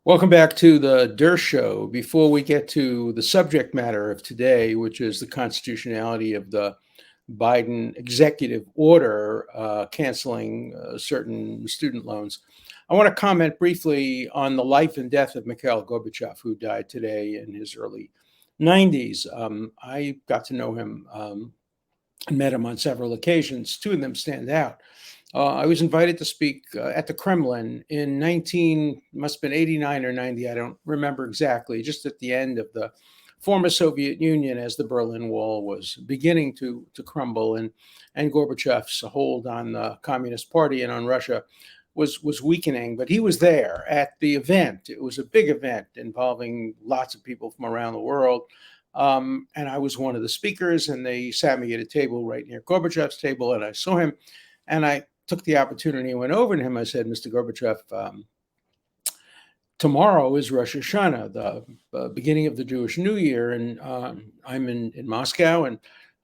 Welcome back to the Dershow. Before we get to the subject matter of today, which is the constitutionality of the Biden executive order canceling certain student loans, I want to comment briefly on the life and death of Mikhail Gorbachev, who died today in his early 90s. I got to know him and met him on several occasions. Two of them stand out. I was invited to speak at the Kremlin in 19, must have been 89 or 90, I don't remember exactly, just at the end of the former Soviet Union as the Berlin Wall was beginning to crumble, and Gorbachev's hold on the Communist Party and on Russia was weakening. But he was there at the event. It was a big event involving lots of people from around the world. And I was one of the speakers, and they sat me at a table right near Gorbachev's table, and I saw him, and I took the opportunity and went over to him. I said, Mr. Gorbachev, tomorrow is Rosh Hashanah, the beginning of the Jewish New Year, and I'm in Moscow, and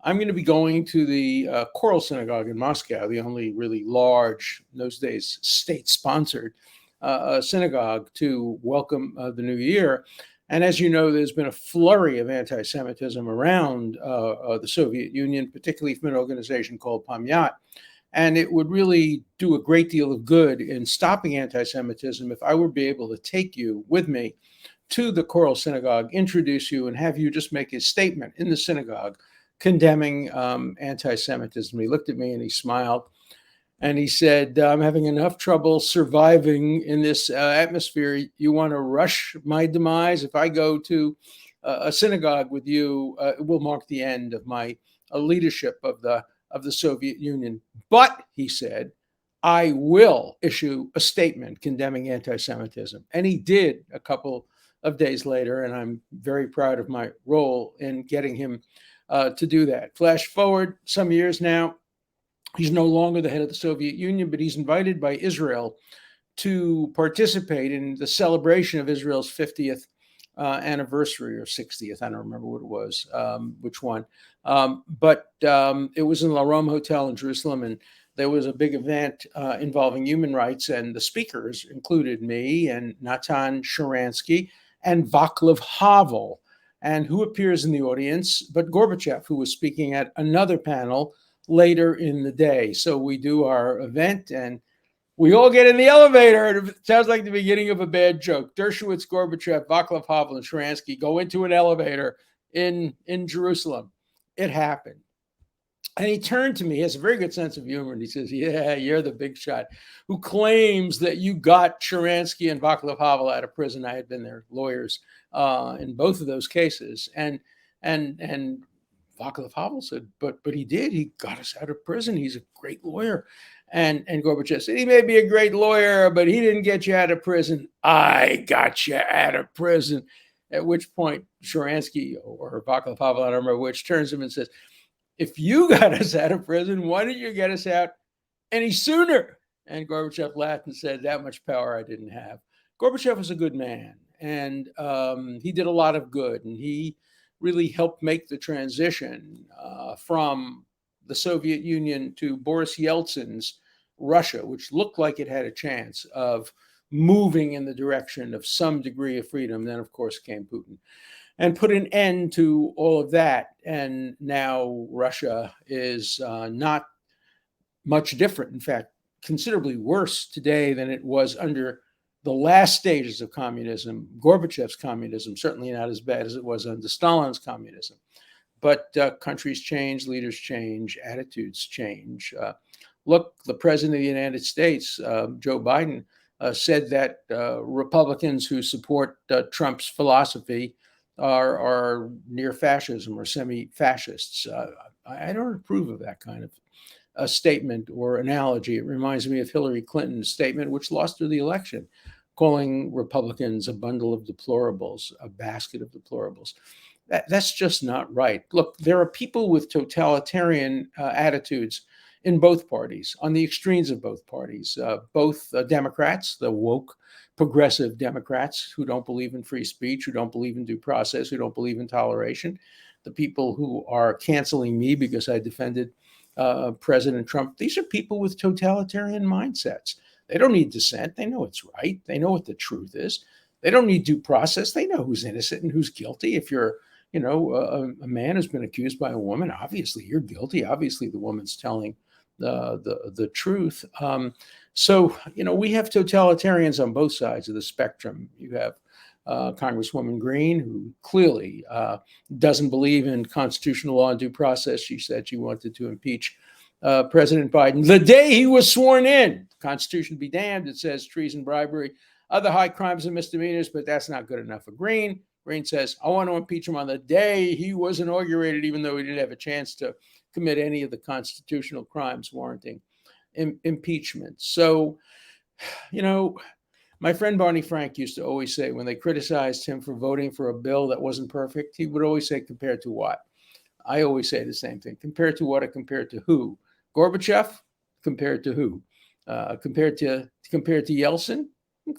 I'm going to be going to the Choral Synagogue in Moscow, the only really large, in those days, state-sponsored synagogue to welcome the new year. And as you know, there's been a flurry of anti-Semitism around the Soviet Union, particularly from an organization called Pamyat. And it would really do a great deal of good in stopping anti-Semitism if I would be able to take you with me to the Choral Synagogue, introduce you, and have you just make a statement in the synagogue condemning anti-Semitism. He looked at me and he smiled, and he said, I'm having enough trouble surviving in this atmosphere. You want to rush my demise? If I go to a synagogue with you, it will mark the end of my leadership of the Soviet Union. But, he said, I will issue a statement condemning anti-Semitism. And he did a couple of days later, and I'm very proud of my role in getting him to do that. Flash forward some years now, he's no longer the head of the Soviet Union, but he's invited by Israel to participate in the celebration of Israel's 50th anniversary or 60th. I don't remember what it was, which one. But it was in La Rome Hotel in Jerusalem, and there was a big event involving human rights, and the speakers included me and Natan Sharansky and Václav Havel. And who appears in the audience but Gorbachev, who was speaking at another panel later in the day. So we do our event, and we all get in the elevator, and it sounds like the beginning of a bad joke. Dershowitz, Gorbachev, Václav Havel, and Sharansky go into an elevator in Jerusalem. It happened. And he turned to me. He has a very good sense of humor, and he says, yeah, you're the big shot who claims that you got Sharansky and Václav Havel out of prison. I had been their lawyers in both of those cases. And Václav Havel said, but he did. He got us out of prison. He's a great lawyer. And Gorbachev said, he may be a great lawyer, but he didn't get you out of prison. I got you out of prison. At which point Sharansky or Václav Havel, I don't remember which, turns to him and says, if you got us out of prison, why didn't you get us out any sooner? And Gorbachev laughed and said, that much power I didn't have. Gorbachev was a good man, and he did a lot of good, and he really helped make the transition from the Soviet Union to Boris Yeltsin's Russia, which looked like it had a chance of moving in the direction of some degree of freedom. Then, of course, came Putin and put an end to all of that. And now Russia is not much different. In fact, considerably worse today than it was under the last stages of communism. Gorbachev's communism, certainly not as bad as it was under Stalin's communism. But countries change, leaders change, attitudes change. Look, the president of the United States, Joe Biden, said that Republicans who support Trump's philosophy are near fascism or semi-fascists. I don't approve of that kind of a statement or analogy. It reminds me of Hillary Clinton's statement, which lost her the election, calling Republicans a bundle of deplorables, a basket of deplorables. That's just not right. Look, there are people with totalitarian attitudes in both parties, on the extremes of both parties, both Democrats, the woke progressive Democrats who don't believe in free speech, who don't believe in due process, who don't believe in toleration, the people who are canceling me because I defended President Trump. These are people with totalitarian mindsets. They don't need dissent. They know it's right. They know what the truth is. They don't need due process. They know who's innocent and who's guilty. If you're, a man has been accused by a woman, obviously you're guilty. Obviously the woman's telling the truth. We have totalitarians on both sides of the spectrum. You have Congresswoman Green, who clearly doesn't believe in constitutional law and due process. She said she wanted to impeach President Biden the day he was sworn in. Constitution be damned. It says treason, bribery, other high crimes and misdemeanors, but that's not good enough for Green. Green says, I want to impeach him on the day he was inaugurated, even though he didn't have a chance to commit any of the constitutional crimes warranting impeachment. So, my friend Barney Frank used to always say, when they criticized him for voting for a bill that wasn't perfect, he would always say, compared to what? I always say the same thing. Compared to what or compared to who? Gorbachev? Compared to who? Compared to Yeltsin?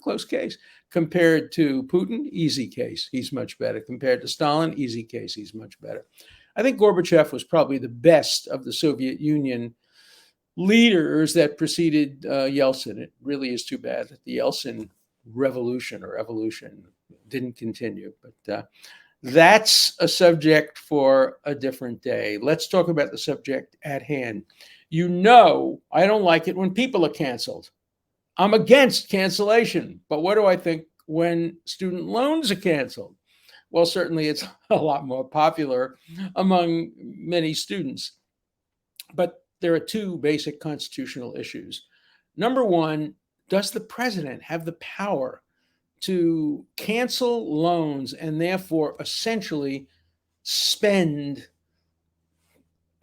Close case. Compared to Putin? Easy case. He's much better. Compared to Stalin? Easy case. He's much better. I think Gorbachev was probably the best of the Soviet Union leaders that preceded Yeltsin. It really is too bad that the Yeltsin revolution or evolution didn't continue. But that's a subject for a different day. Let's talk about the subject at hand. I don't like it when people are canceled. I'm against cancellation. But what do I think when student loans are canceled? Well, certainly it's a lot more popular among many students. But there are two basic constitutional issues. Number one, does the president have the power to cancel loans and therefore essentially spend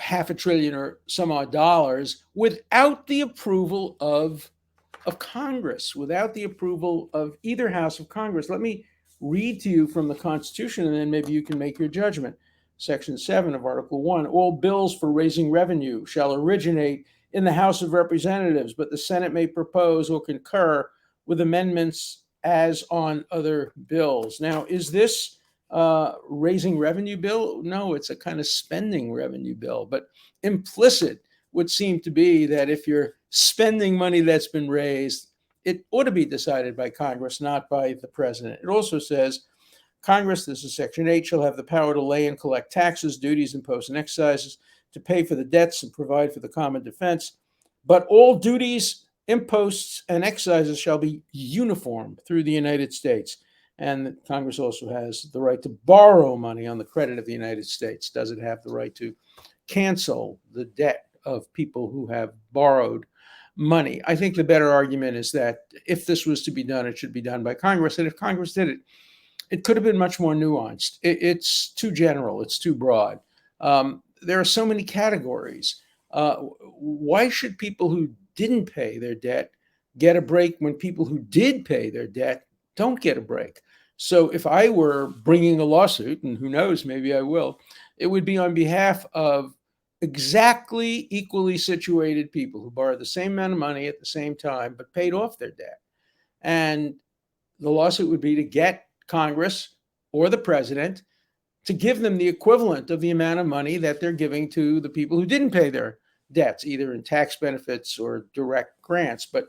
$500 billion or some odd dollars without the approval of Congress, without the approval of either house of Congress? Let me read to you from the Constitution, and then maybe you can make your judgment. Section 7 of Article 1, all bills for raising revenue shall originate in the House of Representatives, but the Senate may propose or concur with amendments as on other bills. Now, is this raising revenue bill? No, it's a kind of spending revenue bill, but implicit would seem to be that if you're spending money that's been raised, it ought to be decided by Congress, not by the president. It also says, Congress, this is Section 8, shall have the power to lay and collect taxes, duties, imposts, and excises, to pay for the debts and provide for the common defense. But all duties, imposts, and excises shall be uniform through the United States. And Congress also has the right to borrow money on the credit of the United States. Does it have the right to cancel the debt of people who have borrowed money? I think the better argument is that if this was to be done, it should be done by Congress. And if Congress did it, it could have been much more nuanced. It's too general. It's too broad. There are so many categories. Why should people who didn't pay their debt get a break when people who did pay their debt don't get a break? So if I were bringing a lawsuit, and who knows, maybe I will, it would be on behalf of exactly equally situated people who borrowed the same amount of money at the same time, but paid off their debt. And the lawsuit would be to get Congress or the president to give them the equivalent of the amount of money that they're giving to the people who didn't pay their debts, either in tax benefits or direct grants. But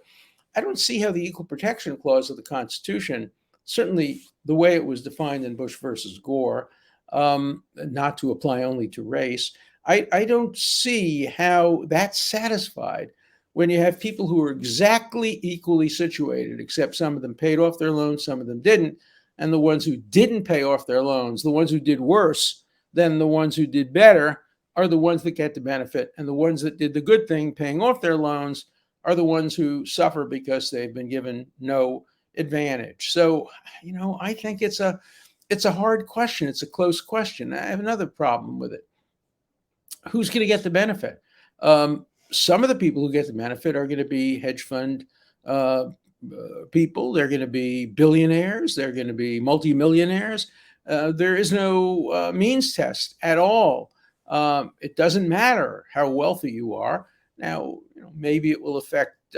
I don't see how the Equal Protection Clause of the Constitution, certainly the way it was defined in Bush versus Gore, not to apply only to race, I don't see how that's satisfied when you have people who are exactly equally situated, except some of them paid off their loans, some of them didn't. And the ones who didn't pay off their loans, the ones who did worse than the ones who did better, are the ones that get the benefit. And the ones that did the good thing, paying off their loans, are the ones who suffer because they've been given no advantage. So, I think it's a hard question. It's a close question. I have another problem with it. Who's going to get the benefit? Some of the people who get the benefit are going to be hedge fund people. They're going to be billionaires. They're going to be multimillionaires. There is no means test at all. It doesn't matter how wealthy you are. Now, maybe it will affect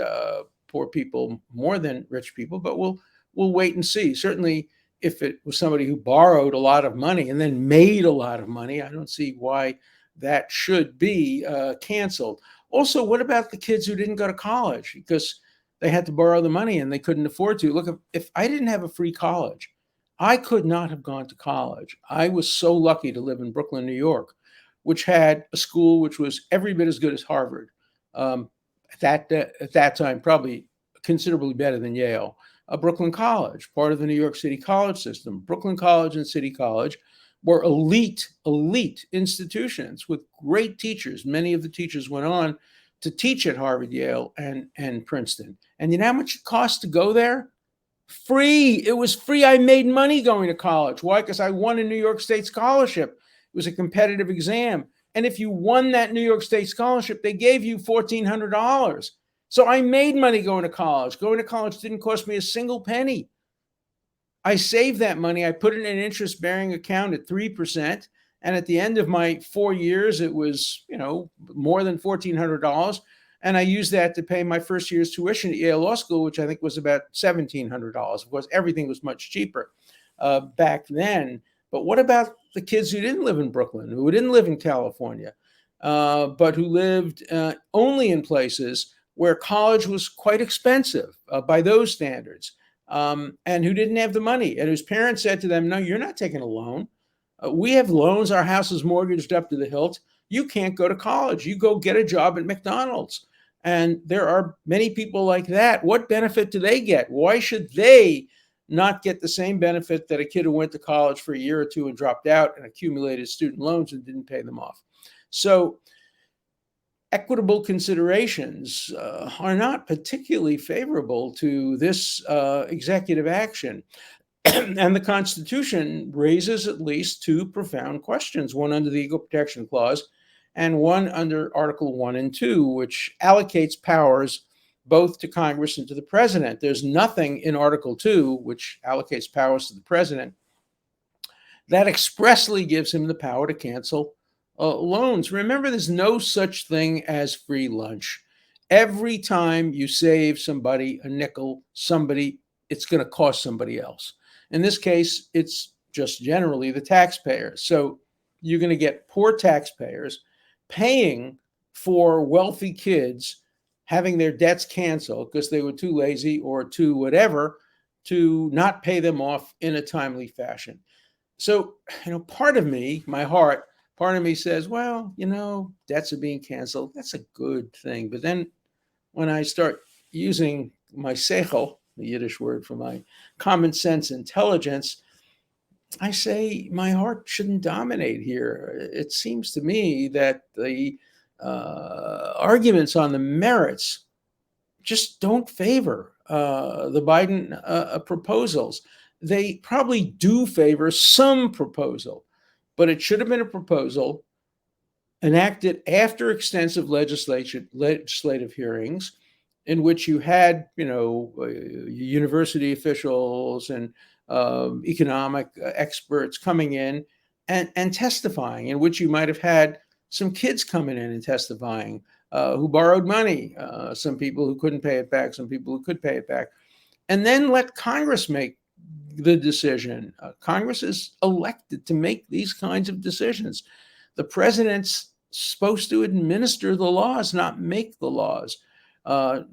poor people more than rich people, but we'll wait and see. Certainly, if it was somebody who borrowed a lot of money and then made a lot of money, I don't see why that should be canceled. Also, what about the kids who didn't go to college? Because they had to borrow the money and they couldn't afford to. Look, if I didn't have a free college, I could not have gone to college. I was so lucky to live in Brooklyn, New York, which had a school which was every bit as good as Harvard. At that time, probably considerably better than Yale. Brooklyn College, part of the New York City college system. Brooklyn College and City College were elite institutions with great teachers. Many of the teachers went on to teach at Harvard, Yale, and Princeton. And you know how much it cost to go there? Free. It was free. I made money going to college. Why? Because I won a New York State scholarship. It was a competitive exam. And if you won that New York State scholarship, they gave you $1,400. So I made money going to college. Going to college didn't cost me a single penny. I saved that money. I put it in an interest-bearing account at 3%. And at the end of my 4 years, it was, more than $1,400. And I used that to pay my first year's tuition at Yale Law School, which I think was about $1,700. Of course, everything was much cheaper back then. But what about the kids who didn't live in Brooklyn, who didn't live in California, but who lived only in places where college was quite expensive by those standards, and who didn't have the money, and whose parents said to them, no, you're not taking a loan. We have loans. Our house is mortgaged up to the hilt. You can't go to college. You go get a job at McDonald's. And there are many people like that. What benefit do they get? Why should they not get the same benefit that a kid who went to college for a year or two and dropped out and accumulated student loans and didn't pay them off? So equitable considerations are not particularly favorable to this executive action. And the Constitution raises at least two profound questions, one under the Equal Protection Clause and one under Article 1 and 2, which allocates powers both to Congress and to the president. There's nothing in Article 2, which allocates powers to the president, that expressly gives him the power to cancel loans. Remember, there's no such thing as free lunch. Every time you save somebody a nickel, it's going to cost somebody else. In this case, it's just generally the taxpayers. So you're going to get poor taxpayers paying for wealthy kids having their debts canceled because they were too lazy or too whatever to not pay them off in a timely fashion. So, part of me, my heart, part of me says, well, debts are being canceled. That's a good thing. But then when I start using my seichel, the Yiddish word for my common sense intelligence, I say my heart shouldn't dominate here. It seems to me that the arguments on the merits just don't favor the Biden proposals. They probably do favor some proposal, but it should have been a proposal enacted after extensive legislative hearings in which you had, university officials and economic experts coming in and testifying, in which you might have had some kids coming in and testifying who borrowed money, some people who couldn't pay it back, some people who could pay it back, and then let Congress make the decision. Congress is elected to make these kinds of decisions. The president's supposed to administer the laws, not make the laws.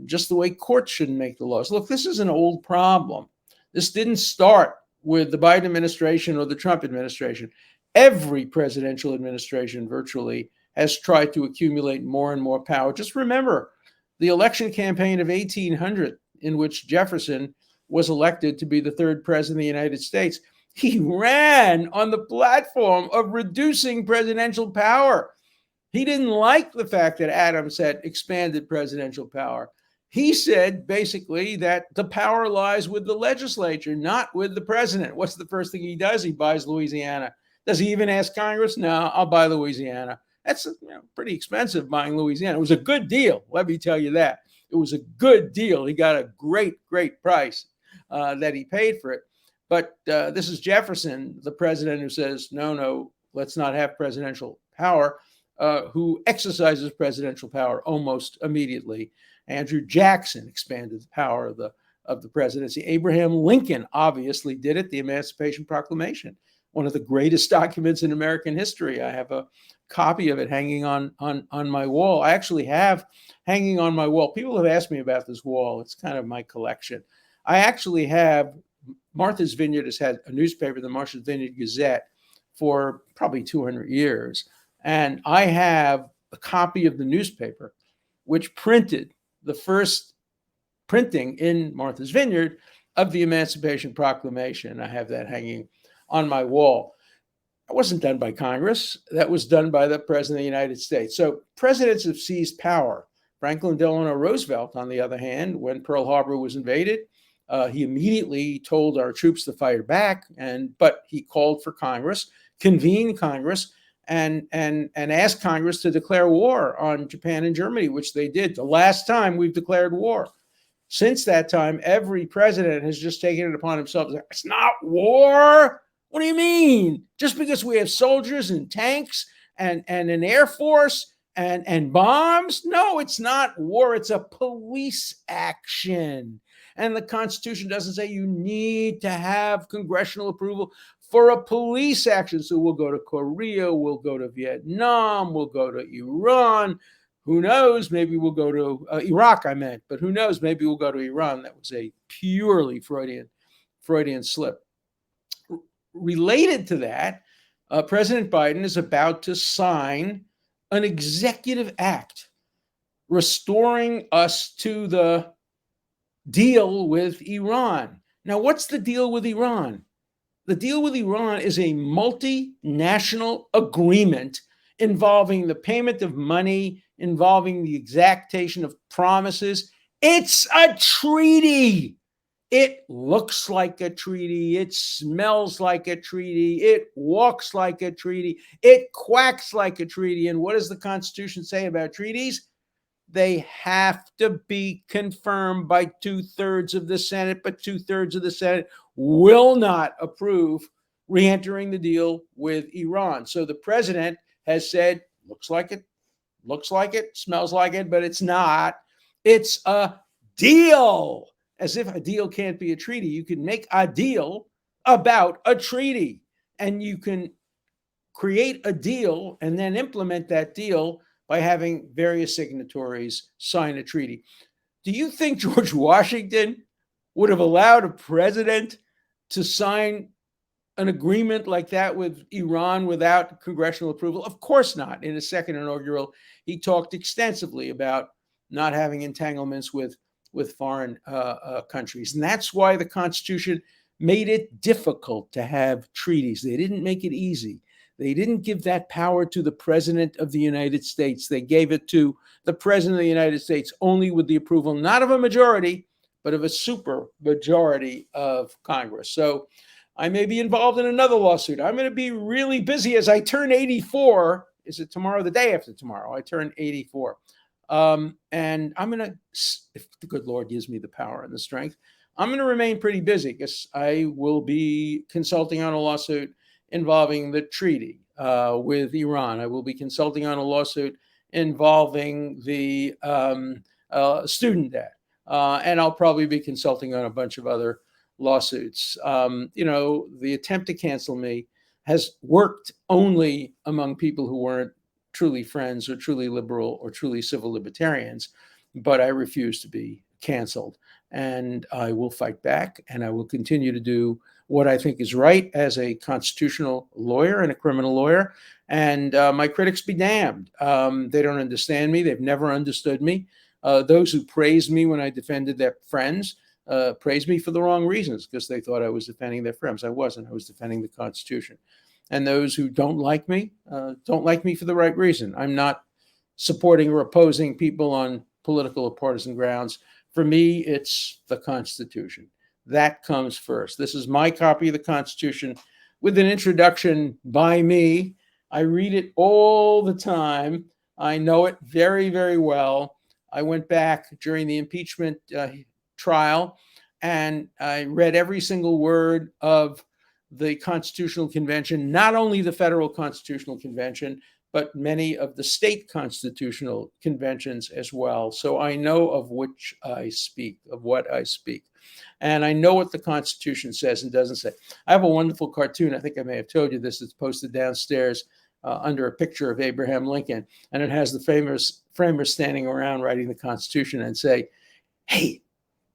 Just the way courts shouldn't make the laws. Look, this is an old problem. This didn't start with the Biden administration or the Trump administration. Every presidential administration virtually has tried to accumulate more and more power. Just remember the election campaign of 1800, in which Jefferson was elected to be the third president of the United States. He ran on the platform of reducing presidential power. He didn't like the fact that Adams had expanded presidential power. He said basically that the power lies with the legislature, not with the president. What's the first thing he does? He buys Louisiana. Does he even ask Congress? No, I'll buy Louisiana. That's pretty expensive buying Louisiana. It was a good deal. Let me tell you that. It was a good deal. He got a great price that he paid for it. But this is Jefferson, the president, who says, no, let's not have presidential power. Who exercises presidential power almost immediately. Andrew Jackson expanded the power of the presidency. Abraham Lincoln obviously did it, the Emancipation Proclamation. one of the greatest documents in American history. I have a copy of it hanging on my wall. I actually have hanging on my wall. People have asked me about this wall. It's kind of my collection. I actually have, Martha's Vineyard has had a newspaper, the Martha's Vineyard Gazette, for probably 200 years. And I have a copy of the newspaper, which printed the first printing in Martha's Vineyard of the Emancipation Proclamation. I have that hanging on my wall. That wasn't done by Congress. That was done by the President of the United States. So presidents have seized power. Franklin Delano Roosevelt, on the other hand, when Pearl Harbor was invaded, he immediately told our troops to fire back, but he called for Congress, convened Congress, and asked Congress to declare war on Japan and Germany, which they did. The last time we've declared war. Since that time, every president has just taken it upon himself. It's not war. What do you mean? Just because we have soldiers and tanks and an air force and bombs? No, it's not war. It's a police action. And the Constitution doesn't say you need to have congressional approval for a police action. So we'll go to Korea, we'll go to Vietnam, we'll go to Iran. Who knows? Maybe we'll go to Iraq, I meant, but who knows? Maybe we'll go to Iran. That was a purely Freudian slip. Related to that, President Biden is about to sign an executive act restoring us to the deal with Iran. Now, what's the deal with Iran? The deal with Iran is a multinational agreement involving the payment of money, involving the exactation of promises. It's a treaty. It looks like a treaty. It smells like a treaty. It walks like a treaty. It quacks like a treaty. And what does the Constitution say about treaties? They have to be confirmed by 2/3 of the Senate, but 2/3 of the Senate will not approve re-entering the deal with Iran. So the president has said, looks like it, smells like it, but it's not. It's a deal. As if a deal can't be a treaty. You can make a deal about a treaty, and you can create a deal and then implement that deal by having various signatories sign a treaty. Do you think George Washington would have allowed a president to sign an agreement like that with Iran without congressional approval? Of course not. In his second inaugural, he talked extensively about not having entanglements with foreign countries. And that's why the Constitution made it difficult to have treaties. They didn't make it easy. They didn't give that power to the President of the United States. They gave it to the President of the United States only with the approval, not of a majority, but of a super majority of Congress. So I may be involved in another lawsuit. I'm going to be really busy as I turn 84. Is it tomorrow? The day after tomorrow, I turn 84. And I'm going to, if the good Lord gives me the power and the strength, I'm going to remain pretty busy because I will be consulting on a lawsuit involving the treaty with Iran. I will be consulting on a lawsuit involving the student debt. And I'll probably be consulting on a bunch of other lawsuits. The attempt to cancel me has worked only among people who weren't truly friends or truly liberal or truly civil libertarians, but I refuse to be canceled. And I will fight back, and I will continue to do what I think is right as a constitutional lawyer and a criminal lawyer. And my critics be damned. They don't understand me. They've never understood me. Those who praised me when I defended their friends praised me for the wrong reasons because they thought I was defending their friends. I wasn't. I was defending the Constitution. And those who don't like me for the right reason. I'm not supporting or opposing people on political or partisan grounds. For me, it's the Constitution. That comes first. This is my copy of the Constitution with an introduction by me. I read it all the time. I know it very, very well. I went back during the impeachment trial, and I read every single word of the Constitutional Convention, not only the Federal Constitutional Convention, but many of the state constitutional conventions as well. So I know of what I speak. And I know what the Constitution says and doesn't say. I have a wonderful cartoon. I think I may have told you this. It's posted downstairs under a picture of Abraham Lincoln. And it has the famous framers standing around writing the Constitution and say, hey,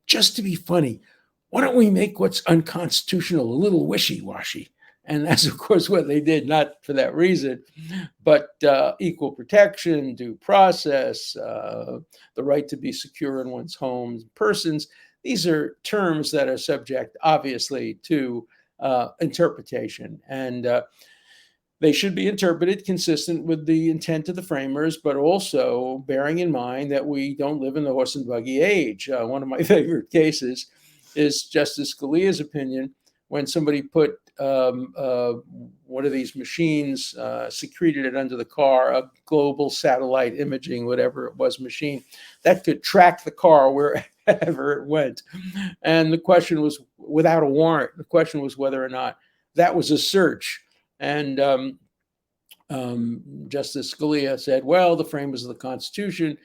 just to be funny, why don't we make what's unconstitutional a little wishy-washy? And that's, of course, what they did, not for that reason, but equal protection, due process, the right to be secure in one's homes, persons. These are terms that are subject, obviously, to interpretation. And they should be interpreted consistent with the intent of the framers, but also bearing in mind that we don't live in the horse and buggy age. One of my favorite cases is Justice Scalia's opinion when somebody put one of these machines, secreted it under the car, a global satellite imaging, whatever it was, machine that could track the car wherever it went. And the question was, without a warrant, the question was whether or not that was a search. And Justice Scalia said, well, the framers of the Constitution,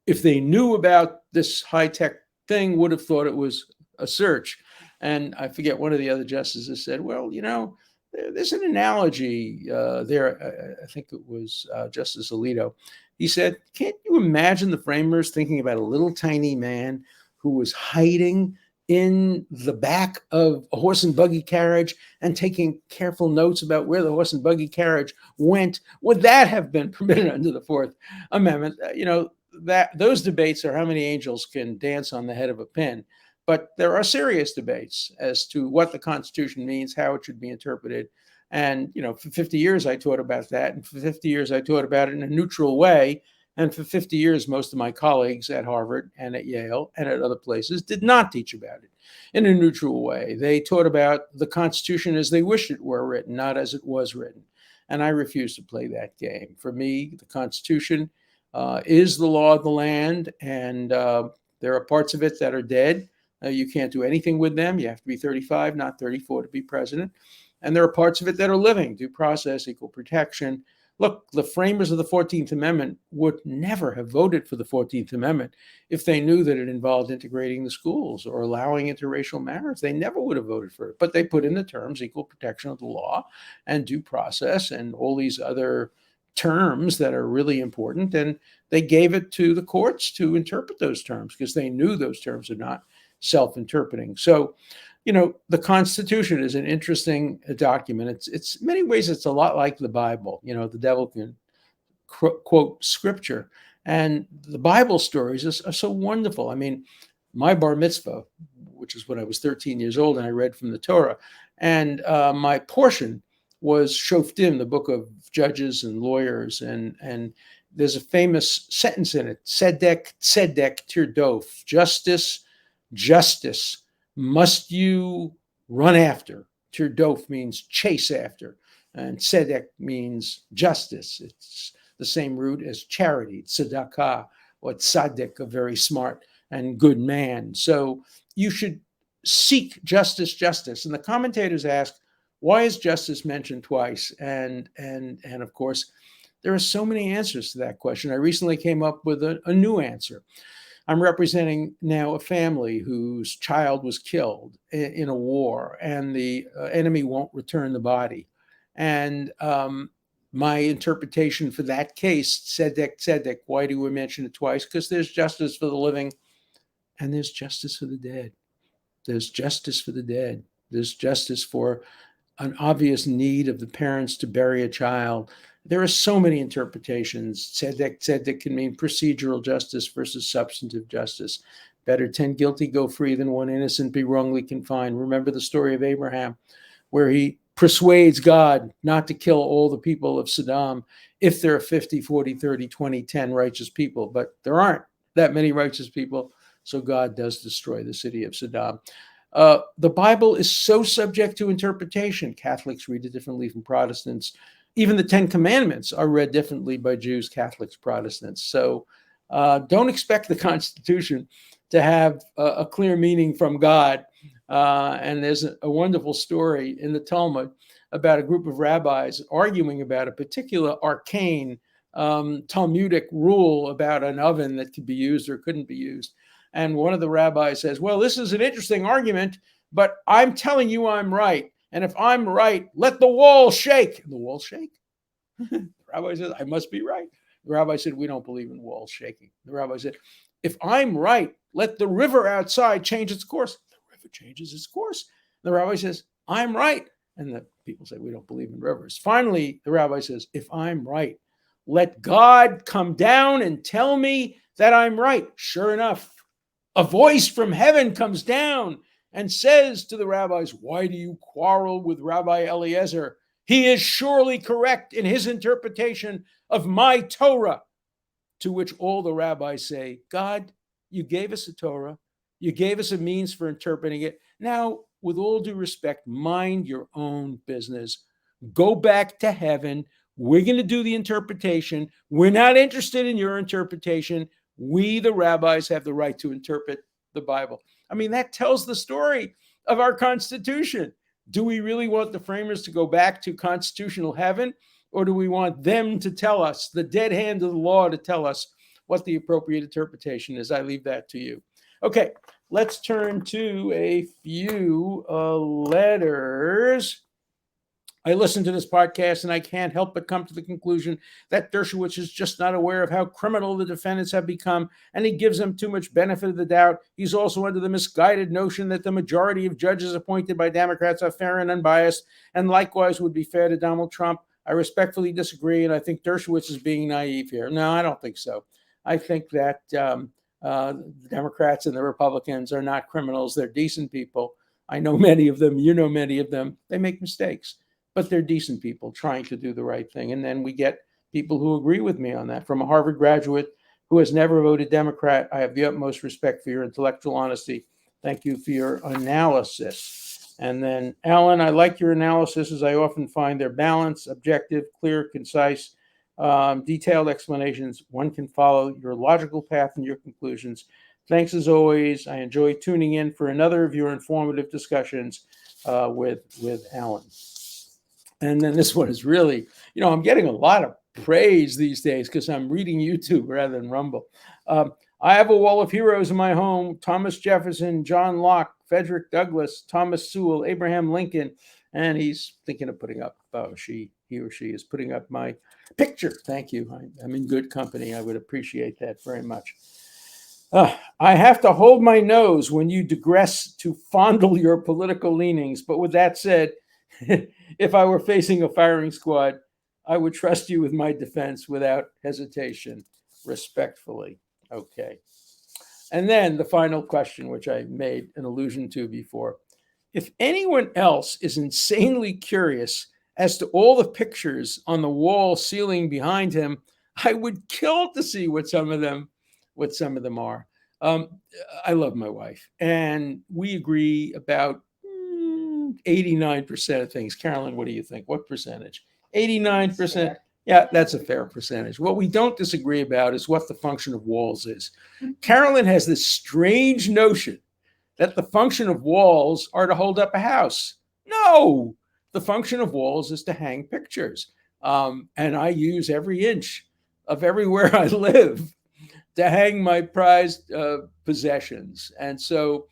if they knew about this high-tech thing, would have thought it was a search. And I forget, one of the other justices said, well, there's an analogy there. I think it was Justice Alito. He said, can't you imagine the framers thinking about a little tiny man who was hiding in the back of a horse and buggy carriage and taking careful notes about where the horse and buggy carriage went? Would that have been permitted under the Fourth Amendment? That those debates are how many angels can dance on the head of a pin. But there are serious debates as to what the Constitution means, how it should be interpreted. And, for 50 years, I taught about that. And for 50 years, I taught about it in a neutral way. And for 50 years, most of my colleagues at Harvard and at Yale and at other places did not teach about it in a neutral way. They taught about the Constitution as they wished it were written, not as it was written. And I refuse to play that game. For me, the Constitution is the law of the land. And there are parts of it that are dead. You can't do anything with them. You have to be 35, not 34 to be president. And there are parts of it that are living: due process, equal protection. Look, the framers of the 14th Amendment would never have voted for the 14th Amendment if they knew that it involved integrating the schools or allowing interracial marriage. They never would have voted for it. But they put in the terms equal protection of the law and due process and all these other terms that are really important. And they gave it to the courts to interpret those terms because they knew those terms are not self-interpreting. So, the Constitution is an interesting document. It's in many ways, it's a lot like the Bible. The devil can quote scripture, and the Bible stories are so wonderful. I mean, my bar mitzvah, which is when I was 13 years old, and I read from the Torah, and my portion was Shoftim, the book of judges and lawyers, and there's a famous sentence in it: Tzedek, tzedek, tirdof, justice must you run after. Tirdof means chase after, and tzedek means justice. It's the same root as charity, tzedakah, or tzaddik, a very smart and good man. So you should seek justice. And the commentators ask, why is justice mentioned twice? And of course, there are so many answers to that question. I recently came up with a new answer. I'm representing now a family whose child was killed in a war, and the enemy won't return the body. And my interpretation for that case, tzedek, why do we mention it twice? Because there's justice for the living and there's justice for the dead. There's justice for the dead. There's justice for an obvious need of the parents to bury a child. There are so many interpretations. Tzedek can mean procedural justice versus substantive justice. Better 10 guilty go free than one innocent be wrongly confined. Remember the story of Abraham, where he persuades God not to kill all the people of Sodom if there are 50, 40, 30, 20, 10 righteous people. But there aren't that many righteous people, so God does destroy the city of Sodom. The Bible is so subject to interpretation. Catholics read it differently from Protestants. Even the 10 Commandments are read differently by Jews, Catholics, Protestants. So don't expect the Constitution to have a clear meaning from God. And there's a wonderful story in the Talmud about a group of rabbis arguing about a particular arcane Talmudic rule about an oven that could be used or couldn't be used. And one of the rabbis says, well, this is an interesting argument, but I'm telling you I'm right. And if I'm right, let the wall shake. And the wall shake? The rabbi says, I must be right. The rabbi said, we don't believe in walls shaking. The rabbi said, if I'm right, let the river outside change its course. The river changes its course. The rabbi says, I'm right. And the people say, we don't believe in rivers. Finally, the rabbi says, if I'm right, let God come down and tell me that I'm right. Sure enough, a voice from heaven comes down and says to the rabbis, why do you quarrel with Rabbi Eliezer? He is surely correct in his interpretation of my Torah. To which all the rabbis say, God, you gave us a Torah. You gave us a means for interpreting it. Now, with all due respect, mind your own business. Go back to heaven. We're going to do the interpretation. We're not interested in your interpretation. We, the rabbis, have the right to interpret the Bible. I mean, that tells the story of our Constitution. Do we really want the framers to go back to constitutional heaven? Or do we want them to tell us, the dead hand of the law to tell us what the appropriate interpretation is? I leave that to you. Okay, let's turn to a few letters. I listened to this podcast and I can't help but come to the conclusion that Dershowitz is just not aware of how criminal the defendants have become, and he gives them too much benefit of the doubt. He's also under the misguided notion that the majority of judges appointed by Democrats are fair and unbiased, and likewise would be fair to Donald Trump. I respectfully disagree, and I think Dershowitz is being naive here. No, I don't think so. I think that the Democrats and the Republicans are not criminals. They're decent people. I know many of them. You know many of them. They make mistakes, but they're decent people trying to do the right thing. And then we get people who agree with me on that. From a Harvard graduate who has never voted Democrat, I have the utmost respect for your intellectual honesty. Thank you for your analysis. And then, Alan, I like your analysis, as I often find they're balanced, objective, clear, concise, detailed explanations. One can follow your logical path and your conclusions. Thanks as always. I enjoy tuning in for another of your informative discussions with Alan. And then this one is really, I'm getting a lot of praise these days because I'm reading YouTube rather than Rumble. I have a wall of heroes in my home: Thomas Jefferson, John Locke, Frederick Douglass, Thomas Sewell, Abraham Lincoln. And he's thinking of putting up, he or she is putting up my picture. Thank you. I'm in good company. I would appreciate that very much. I have to hold my nose when you digress to fondle your political leanings. But with that said, if I were facing a firing squad, I would trust you with my defense without hesitation. Respectfully. Okay. And then the final question, which I made an allusion to before. If anyone else is insanely curious as to all the pictures on the wall ceiling behind him, I would kill to see what some of them are. I love my wife, and we agree about 89% of things. Carolyn, what do you think? What percentage? 89%. Yeah, that's a fair percentage. What we don't disagree about is what the function of walls is. Carolyn has this strange notion that the function of walls are to hold up a house. No, the function of walls is to hang pictures. And I use every inch of everywhere I live to hang my prized possessions. And so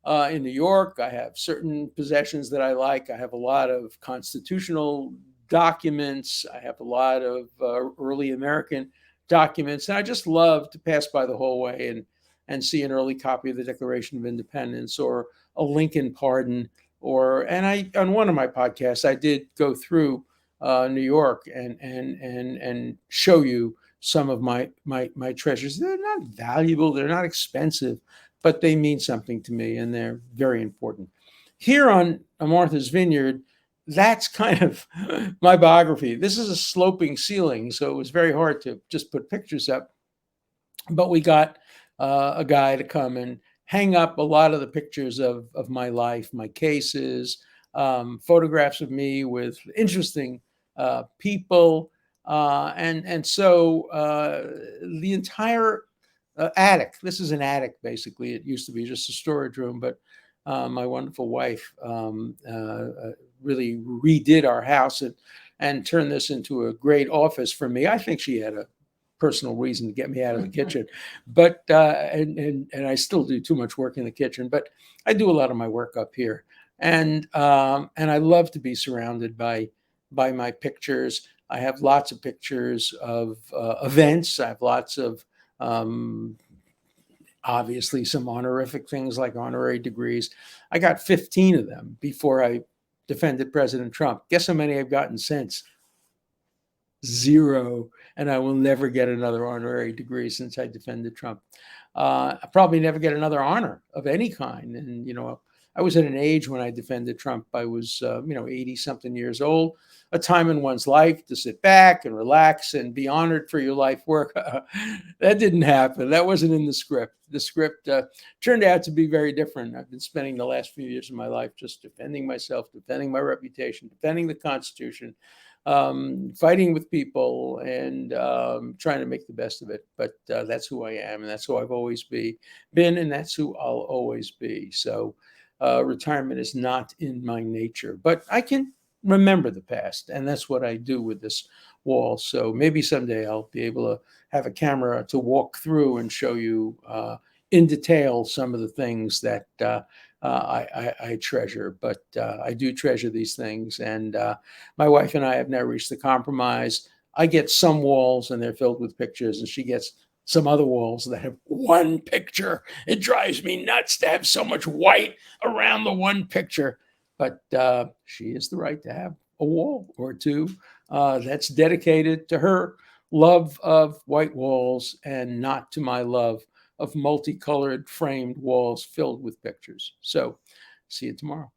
in New York, I have certain possessions that I like. I have a lot of constitutional documents. I have a lot of early American documents. And I just love to pass by the hallway and see an early copy of the Declaration of Independence or a Lincoln pardon. On one of my podcasts, I did go through New York and show you some of my treasures. They're not valuable. They're not expensive, but they mean something to me, and they're very important. Here on Martha's Vineyard, that's kind of my biography. This is a sloping ceiling, so it was very hard to just put pictures up. But we got a guy to come and hang up a lot of the pictures of my life, my cases, photographs of me with interesting people. And so the entire attic, this is an attic, basically. It used to be just a storage room, but my wonderful wife really redid our house and turned this into a great office for me. I think she had a personal reason to get me out of the kitchen. But and I still do too much work in the kitchen, but I do a lot of my work up here, and I love to be surrounded by my pictures. I have lots of pictures of events. I have lots of obviously some honorific things like honorary degrees. I got 15 of them before I defended President Trump. Guess how many I've gotten since? Zero. And I will never get another honorary degree since I defended Trump. I probably never get another honor of any kind. And, I was at an age when I defended Trump. I was, 80 something years old, a time in one's life to sit back and relax and be honored for your life work. That didn't happen. That wasn't in the script. The script turned out to be very different. I've been spending the last few years of my life just defending myself, defending my reputation, defending the Constitution, fighting with people, and trying to make the best of it. But that's who I am, and that's who I've always been, and that's who I'll always be. So retirement is not in my nature, but I can remember the past, and that's what I do with this wall. So maybe someday I'll be able to have a camera to walk through and show you in detail some of the things that I treasure. But I do treasure these things, and my wife and I have now reached the compromise. I get some walls and they're filled with pictures, and she gets some other walls that have one picture. It drives me nuts to have so much white around the one picture, but she has the right to have a wall or two that's dedicated to her love of white walls and not to my love of multicolored framed walls filled with pictures. So see you tomorrow.